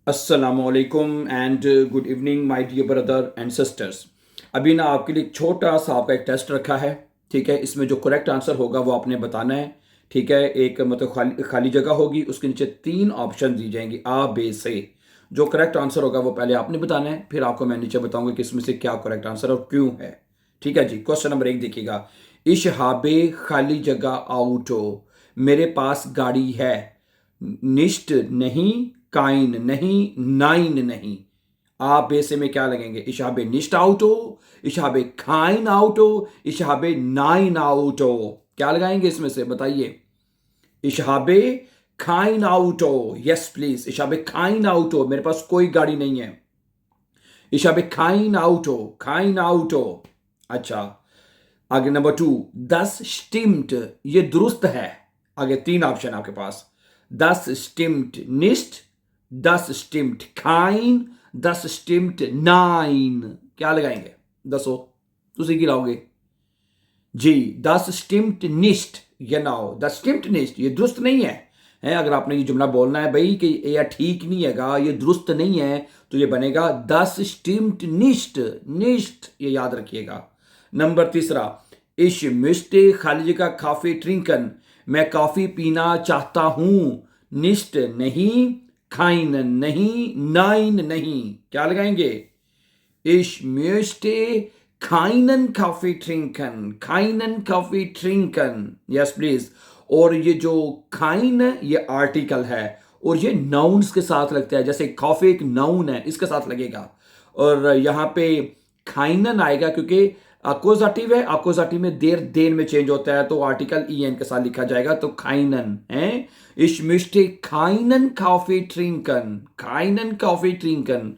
अस्सलामुअलैकुम and good evening my dear brother and sisters. अभी ना आपके लिए एक छोटा सा आपका एक टेस्ट रखा है। ठीक है, इसमें जो करेक्ट आंसर होगा वो आपने बताना है। ठीक है, एक मतलब खाली खाली जगह होगी, उसके नीचे तीन ऑप्शन दी जाएंगी आ बे से। जो करेक्ट आंसर होगा वो पहले आपने बताना है, फिर आपको मैं नीचे बताऊंगा कि इसमें से क्या करेक्ट आंसर और क्यों है। ठीक है जी, क्वेश्चन नंबर 1 देखिएगा। इशहाबे खाली जगह आउटो, मेरे पास गाड़ी है। निष्ठ नहीं, काइन नहीं, नाइन नहीं। आप बेसे में क्या लगेंगे? इशाबे निष्ठ आउटो, इशाबे खाइन आउटो, इशाबे नाइन आउटो। क्या लगाएंगे इसमें से बताइए? इशाबे खाइन आउटो, यस प्लीज। इशाबे खाइन आउटो, मेरे पास कोई गाड़ी नहीं है। इशाबे खाइन आउटो, खाइन आउटो। अच्छा, आगे नंबर 2, दस स्टिम्ट, ये दुरुस्त है। आगे तीन ऑप्शन आपके पास। दस स्टिम्ट निष्ठ, दस स्टिम्ट खाइन, दस स्टिम्ट नाइन। क्या लगाएंगे? दसो, तुसी की लाओगे जी? दस स्टिम्ट निष्ठ, ये ना हो दस स्टिम्ट निष्ठ, ये दुरुस्त नहीं है। अगर आपने ये जुमला बोलना है भाई कि ये ठीक नहीं है, ये दुरुस्त नहीं है, तो ये बनेगा दस स्टिम्ट निष्ठ, निष्ठ, ये याद रखिएगा। नंबर तीसरा, इश मिस्टे खाली जगह काफी ट्रिंकन, मैं कॉफी पीना चाहता हूं। निष्ठ नहीं, खाइन नहीं, नाइन नहीं। क्या लगाएंगे? Ich möchte keinen Kaffee trinken. Keinen Kaffee trinken. Yes, please. और ये जो खाइन ये आर्टिकल है और ये नाउन्स के साथ लगता है। जैसे कॉफी एक नाउन है, इसके साथ लगेगा। और यहाँ पे खाइनन आएगा क्योंकि अकोजाटिव है। अकोजाटिव में देर देन में चेंज होता है, तो आर्टिकल ई एन के साथ लिखा जाएगा, तो खाइनन है। Ich möchte keinen Kaffee trinken. Keinen Kaffee trinken.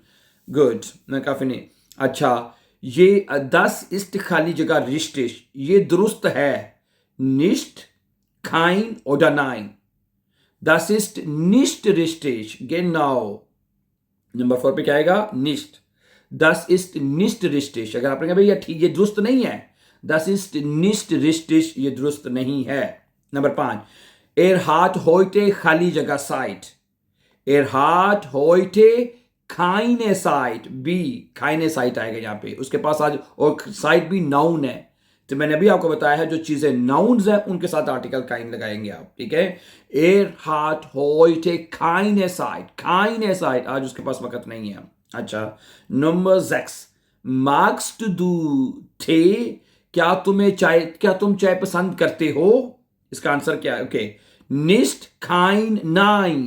Good, मैं काफी नहीं। अच्छा, ये दस इस्ट खाली जगह रिश्टिश, ये दुरुस्त है। निष्ठ, खाइन oder nein? Das ist nicht richtig. Genau. Number 4 पे क्या आएगा? निष्ठ। Das ist nicht richtig। अगर आपने कहा भैया ठीक ये दुरुस्त नहीं है, Das ist nicht richtig, ये दुरुस्त नहीं है। नंबर 5, Er hat heute खाली जगह Zeit। Er hat heute keine Zeit। बी keine Zeit आएगा यहाँ पे, उसके पास आज, और साइट भी नाउन है। तो मैंने अभी आपको बताया है जो चीजें नाउन्स हैं उनके साथ आर्टिकल काइन लगाएंगे आप। ठीक है, Er hat heute keine Zeit। keine Zeit, आज उसके पास वक्त नहीं है। अच्छा, नंबर 6, magst du Tee, क्या तुम चाय पसंद करते हो? इसका आंसर क्या है? Okay, nicht, kein, nein।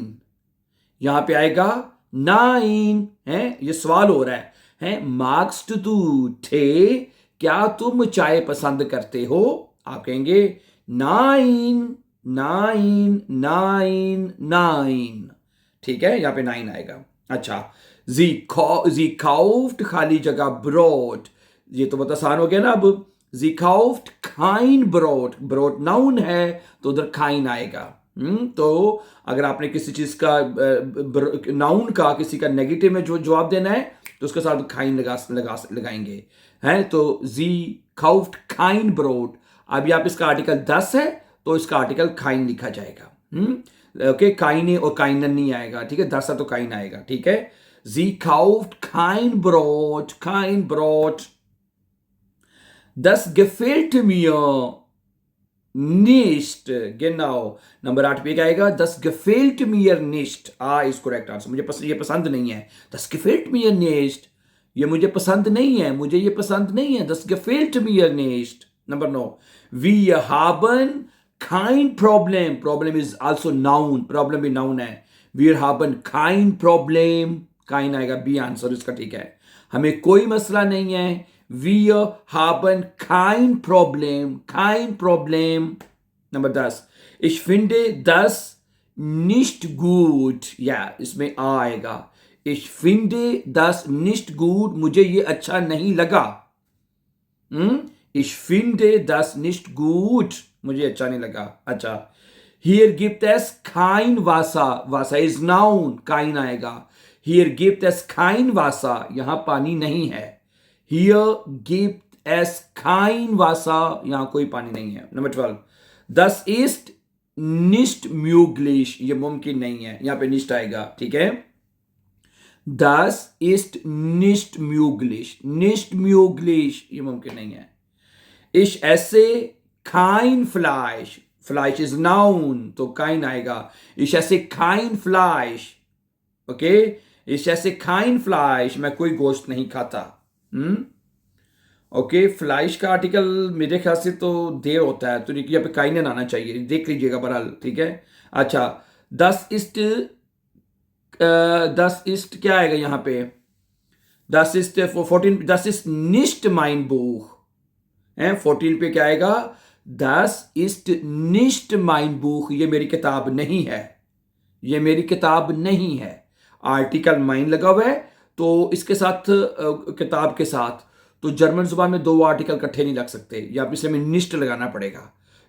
यहां पे आएगा नाइन है, ये सवाल हो रहा है मार्क्स टू थे, क्या तुम चाय पसंद करते हो? आप कहेंगे नाइन, नाइन, नाइन, नाइन। ठीक है, यहां पे नाइन आएगा। अच्छा, जी काउफ्ट खाली जगह ब्रोड, ये तो बहुत आसान हो गया ना। अब जी काउफ्ट खाइन ब्रोड, ब्रोड नाउन है तो उधर खाइन आएगा। तो अगर आपने किसी चीज का नाउन का किसी का नेगेटिव में जो जवाब देना है तो उसके साथ खाइन लगाएंगे। हैं तो जी काउफ्ट खाइन ब्रोड। अभी आप इसका आर्टिकल 10 है तो इसका आर्टिकल खाइन लिखा जाएगा। ओके, काइने और काइनन नहीं आएगा। ठीक है, 10 है तो काइन आएगा। ठीक है, जी काउफ्ट खाइन ब्रोड, खाइन ब्रोड। Das gefällt mir nicht। genau। Number 8 पे क्या आएगा? Das gefällt mir nicht। Is correct answer. ये पसंद नहीं है। Das gefällt mir nicht, ये मुझे पसंद नहीं है, मुझे ये पसंद नहीं है। Das gefällt mir nicht। Number 9, wir haben kein Problem। Problem is also known, problem भी नाउन है। wir haben kein Problem, काइन आएगा, बी आंसर इसका। ठीक है, हमें कोई मसला नहीं है। Wir haben kein Problem, kein Problem। Number 10, ich finde das nicht gut। या इसमें आएगा, ich finde das nicht gut, मुझे ये अच्छा नहीं लगा। ich finde das nicht gut, मुझे अच्छा नहीं लगा। अच्छा, hier gibt es kein Wasser। Wasser is noun, kein आएगा। Hier gibt es kein Wasser, यहां पानी नहीं है। Hier gibt es kein Wasser, यहां कोई पानी नहीं है। Number 12, das ist nicht möglich, ये मुमकिन नहीं है, यहां पे nicht आएगा। ठीक है, Das ist nicht möglich. Nicht möglich, ये मुमकिन नहीं है. Ich esse kein Fleisch. Fleisch is noun, तो kein आएगा. Ich esse kein Fleisch. Okay? Ich esse kein Fleisch. मैं कोई गोश्त नहीं खाता. ओके, फ्लाइश का आर्टिकल मेरे ख्याल से तो देर होता है, तो यहाँ पे काइनन आना चाहिए, देख लीजिएगा बहरहाल. ठीक है. अच्छा, दस इस्ट क्या आएगा यहाँ पे? दस इस्ट 14, दस इस्ट निस्ट माइन बुख है. 14 पे क्या आएगा? दस इस्ट निस्ट माइन बुख. ये मेरी किताब नहीं है. ये मेरी किताब नहीं है. आर्टिकल माइन लगा हुआ है, तो इसके साथ किताब के साथ तो जर्मन जुबान में दो आर्टिकल इकट्ठे नहीं लग सकते, या इसलिए हमें निस्ट लगाना पड़ेगा.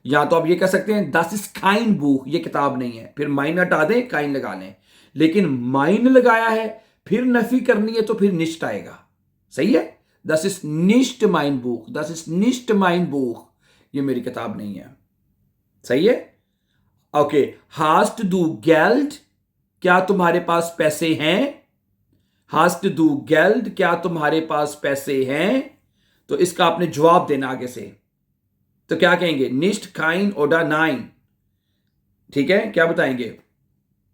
या तो आप ये कह सकते हैं दस इज काइन बुक, ये किताब नहीं है, फिर माइन हटा दें, काइन लगा लें. लेकिन माइन लगाया है, फिर नफी करनी है, तो फिर निस्ट आएगा. सही है. दस इज निस्ट माइन बुक, दस इज निस्ट माइन बुक, ये मेरी किताब नहीं है. सही है. ओके. हास्ट दू गेल्ड, क्या तुम्हारे पास पैसे हैं? हास्ट दू गेल्ड, क्या तुम्हारे पास पैसे हैं? तो इसका आपने जवाब देना आगे से. तो क्या कहेंगे? निस्ट काइन ओडा नाइन. ठीक है. क्या बताएंगे?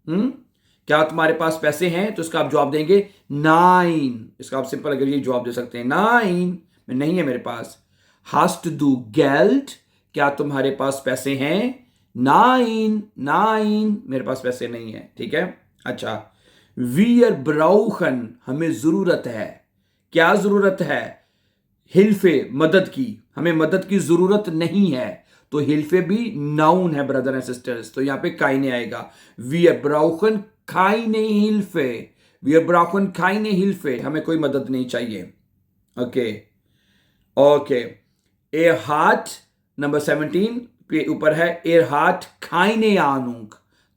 क्या तुम्हारे पास पैसे हैं? तो इसका आप जवाब देंगे नाइन. इसका आप सिंपल अगर ये जवाब दे सकते हैं, नाइन में नहीं है मेरे पास. हास्ट दू गेल्ड, क्या तुम्हारे पास पैसे हैं? नाइन, नाइन मेरे पास पैसे नहीं है. ठीक है. अच्छा. वीर ब्राउखन, हमें जरूरत है. क्या जरूरत है? हिल्फे, मदद की. हमें मदद की जरूरत नहीं है, तो हिल्फे भी नाउन है ब्रदर एंड सिस्टर्स, तो यहां पे काइने आएगा. वीर ब्राउखन काइने हिल्फे. वीर ब्राउखन काइने हिल्फे, हमें कोई मदद नहीं चाहिए. ओके. ओके. ए हार्ट नंबर 17 पे ऊपर है. ए हार्ट काइने आनुंग,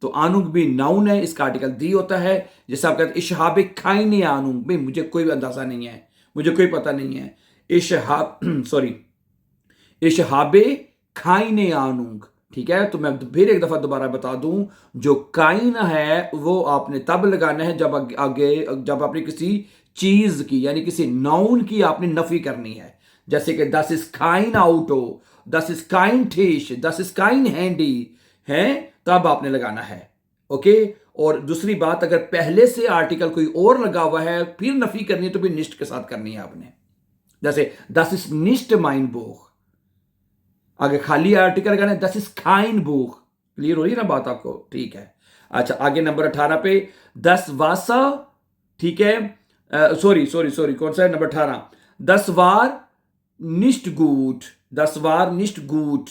तो आनुंग भी नाउन है, इसका आर्टिकल दी होता है. जैसे आप कहते हैं इशहाबे खाइने आनुंग, भाई मुझे कोई अंदाजा नहीं है, मुझे कोई पता नहीं है. इशहाबे खाइने आनुंग. ठीक है. तो मैं फिर एक दफा दोबारा बता दूं, जो काइन है वो आपने तब लगाना है जब आगे जब आपने किसी चीज की, यानी किसी नाउन की आपने नफी करनी है. जैसे कि दस इज काइन आउटो, दस इज काइन टिश, दस इज काइन हैंडी है, तब आपने लगाना है. ओके. और दूसरी बात, अगर पहले से आर्टिकल कोई और लगा हुआ है, फिर नफी करनी है, तो फिर निस्ट के साथ करनी है आपने. जैसे दस इज निस्ट माइन बुख, आगे खाली आर्टिकल लगाना है, दस इज काइन बुख. क्लियर हो रही है ना बात आपको? ठीक है. अच्छा, आगे नंबर 18 पे दस वासा. ठीक है. सॉरी, कौन सा है? नंबर 18. दस वार निस्ट गूट, दस वार निस्ट गूट,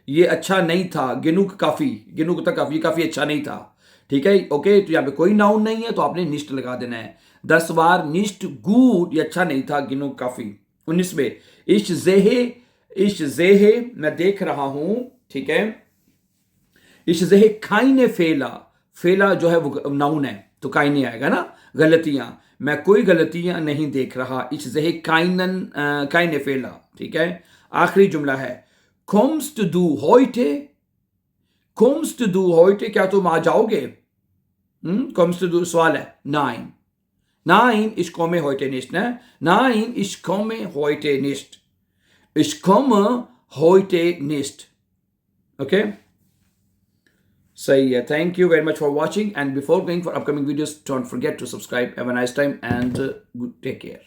ये अच्छा नहीं था. गिनुक काफी, गिनुक तक काफी, काफी अच्छा नहीं था. ठीक है. ओके. तो यहां पे कोई नाउन नहीं है, तो आपने निस्ट लगा देना है. 10 बार निस्ट गुड, ये अच्छा नहीं था. गिनुक काफी. 19 में इश जेहे मैं देख रहा हूं. ठीक है. इश जेहे खाइने फेला, फेला जो है वो नाउन है, तो काइने आएगा ना. गलतियां, मैं कोई गलतियां नहीं देख रहा. इश जेहे काइने फेला. ठीक है. आखिरी जुमला है कोम्स टू डू होइटे. कोम्स टू डू होइटे, क्या तुम आ जाओगे? कोम्स टू डू सवाल है. नाइन, नाइन ich komme heute nicht, ne? Nein, ich komme heute nicht. Ich komme heute nicht. Okay? सही है. Thank you very much for watching, and before going for upcoming videos, don't forget to subscribe. Have a nice time and take care.